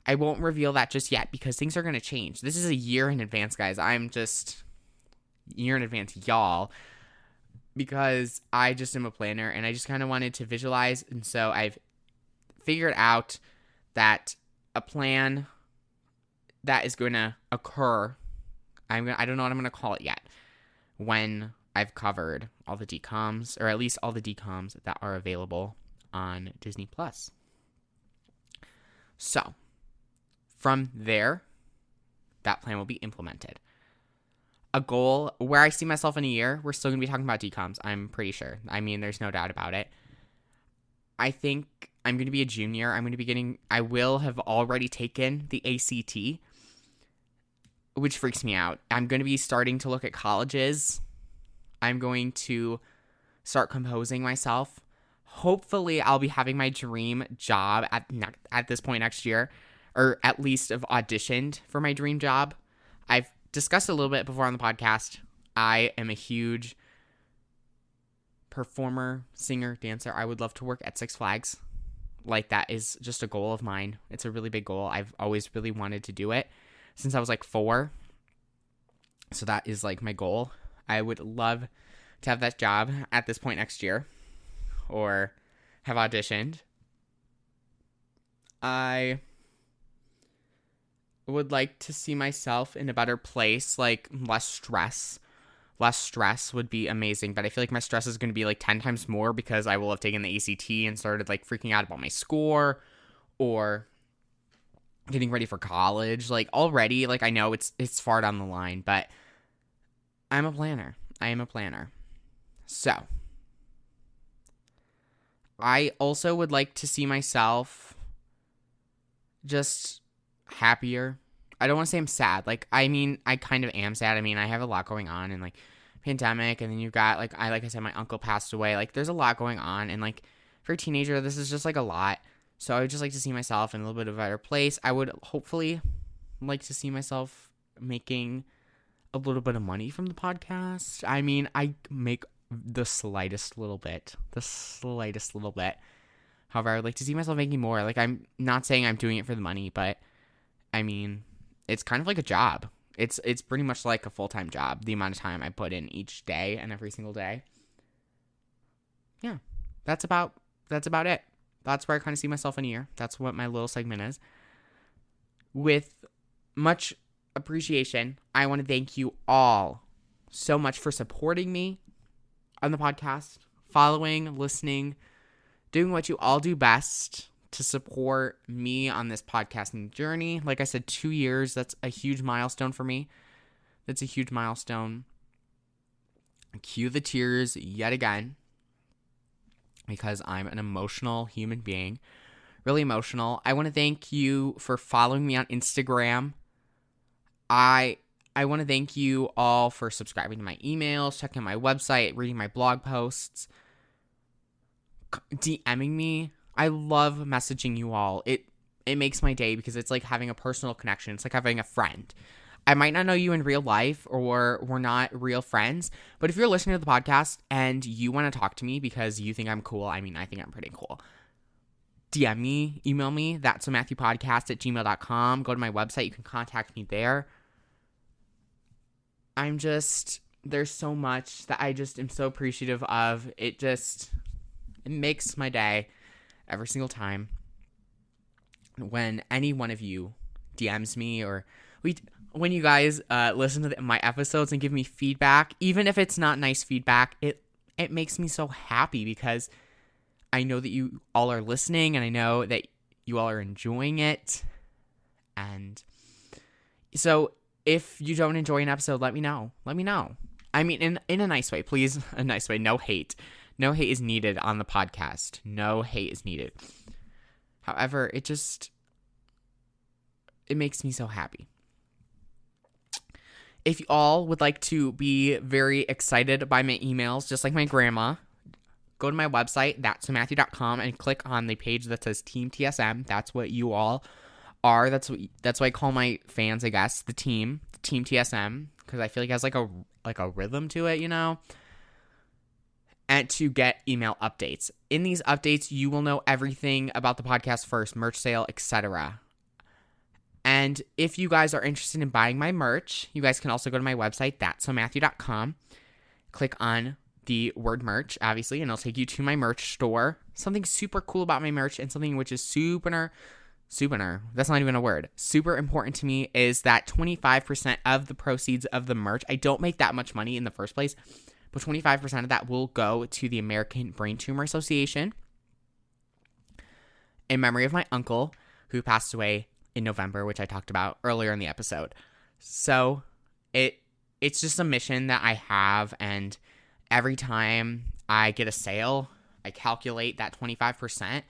I won't reveal that just yet, because things are going to change. This is a year in advance, guys. I'm just year in advance, y'all, because I just am a planner, and I just kind of wanted to visualize. And so I've figured out that a plan that is going to occur, I don't know what I'm going to call it yet, when I've covered all the DCOMs, or at least all the DCOMs that are available on Disney+. So, from there, that plan will be implemented. A goal where I see myself in a year, we're still going to be talking about DCOMs, I'm pretty sure. I mean, there's no doubt about it. I think I'm going to be a junior. I will have already taken the ACT, which freaks me out. I'm going to be starting to look at colleges. I'm going to start composing myself. hopefully I'll be having my dream job at this point next year, or at least have auditioned for my dream job. I've discussed a little bit before on the podcast. I am a huge performer, singer, dancer. I would love to work at Six Flags. Like, that is just a goal of mine. It's a really big goal. I've always really wanted to do it since I was like 4. So that is like my goal. I would love to have that job at this point next year, or have auditioned. I would like to see myself in a better place, like less stress. Less stress would be amazing, but I feel like my stress is going to be like 10 times more because I will have taken the ACT and started like freaking out about my score, or getting ready for college. Like, already, like, I know it's far down the line, but I'm a planner. I am a planner. So, I also would like to see myself just happier. I don't want to say I'm sad. Like, I mean, I kind of am sad. I mean, I have a lot going on, and like pandemic, and then you've got like I said, my uncle passed away. Like, there's a lot going on, and like for a teenager, this is just like a lot. So I would just like to see myself in a little bit of a better place. I would hopefully like to see myself making a little bit of money from the podcast. I mean, I make the slightest little bit. However, I would like to see myself making more. Like, I'm not saying I'm doing it for the money, but I mean, it's kind of like a job. It's pretty much like a full-time job, the amount of time I put in each day and every single day. Yeah, that's about it. That's where I kind of see myself in a year. That's what my little segment is. With much appreciation, I want to thank you all so much for supporting me on the podcast, following, listening, doing what you all do best to support me on this podcasting journey. Like I said, 2 years, that's a huge milestone for me. That's a huge milestone. Cue the tears yet again, because I'm an emotional human being. Really emotional. I want to thank you for following me on Instagram. I want to thank you all for subscribing to my emails, checking my website, reading my blog posts, DMing me. I love messaging you all. It makes my day because it's like having a personal connection. It's like having a friend. I might not know you in real life, or we're not real friends, but if you're listening to the podcast and you want to talk to me because you think I'm cool, I mean, I think I'm pretty cool, DM me, email me, that's a matthewpodcast@gmail.com. Go to my website. You can contact me there. There's so much that I just am so appreciative of. It makes my day every single time when any one of you DMs me, or when you guys listen to my episodes and give me feedback. Even if it's not nice feedback, it makes me so happy because I know that you all are listening, and I know that you all are enjoying it. And so if you don't enjoy an episode, let me know. I mean, in a nice way, please. A nice way. No hate. No hate is needed on the podcast. No hate is needed. However, it makes me so happy. If you all would like to be very excited by my emails, just like my grandma, go to my website, that'smatthew.com, and click on the page that says Team TSM. That's what you all are. That's what I call my fans, I guess, the Team TSM, because I feel like it has like a rhythm to it, you know? And to get email updates. In these updates, you will know everything about the podcast first, merch sale, etc. And if you guys are interested in buying my merch, you guys can also go to my website, that'smatthew.com. Click on the word merch, obviously, and it'll take you to my merch store. Something super cool about my merch, and something which is super, that's not even a word, super important to me, is that 25% of the proceeds of the merch, I don't make that much money in the first place, but 25% of that will go to the American Brain Tumor Association in memory of my uncle who passed away in November, which I talked about earlier in the episode. So it's just a mission that I have, and every time I get a sale, I calculate that 25%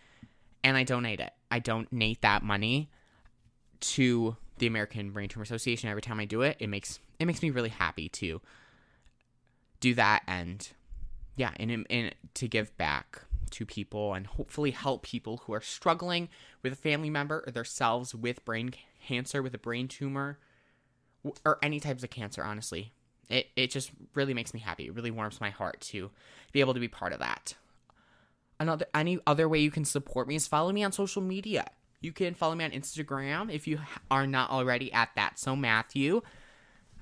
and I donate it. I donate that money to the American Brain Tumor Association. Every time I do it, it makes me really happy to do that, and yeah, and to give back to people and hopefully help people who are struggling with a family member or themselves with brain cancer, with a brain tumor, or any types of cancer, honestly. It just really makes me happy. It really warms my heart to be able to be part of that. Any other way you can support me is follow me on social media. You can follow me on Instagram if you are not already at That's So Matthew.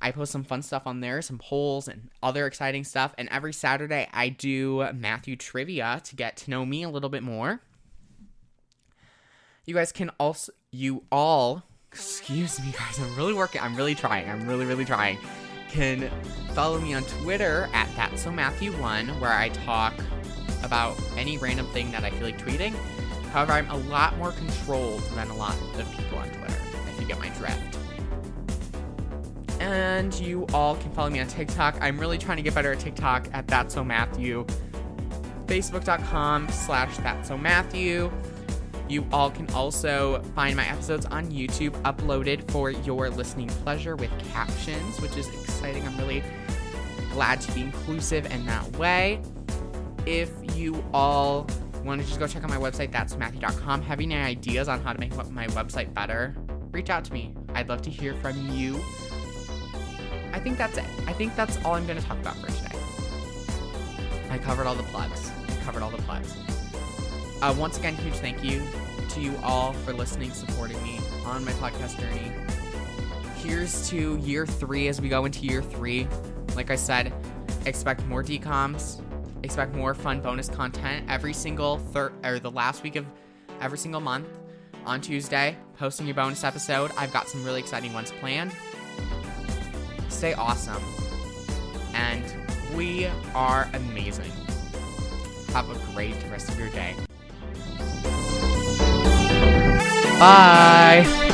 I post some fun stuff on there, some polls and other exciting stuff. And every Saturday I do Matthew trivia to get to know me a little bit more. You guys can also, excuse me guys, I'm really trying. Can follow me on Twitter at That's So Matthew 1, where I talk about any random thing that I feel like tweeting. However, I'm a lot more controlled than a lot of people on Twitter, if you get my drift. And you all can follow me on TikTok. I'm really trying to get better at TikTok at That's So Matthew. Facebook.com/That's So Matthew. You all can also find my episodes on YouTube uploaded for your listening pleasure with captions, which is exciting. I'm really glad to be inclusive in that way. If you all want to just go check out my website, that'smatthew.com, have any ideas on how to make my website better, reach out to me. I'd love to hear from you. I think that's it. I think that's all I'm going to talk about for today. I covered all the plugs. Once again, huge thank you to you all for listening, supporting me on my podcast journey. Here's to year 3 as we go into year 3. Like I said, expect more DCOMs. Expect more fun bonus content every single the last week of every single month on Tuesday. Posting your bonus episode. I've got some really exciting ones planned. Stay awesome. And we are amazing. Have a great rest of your day. Bye.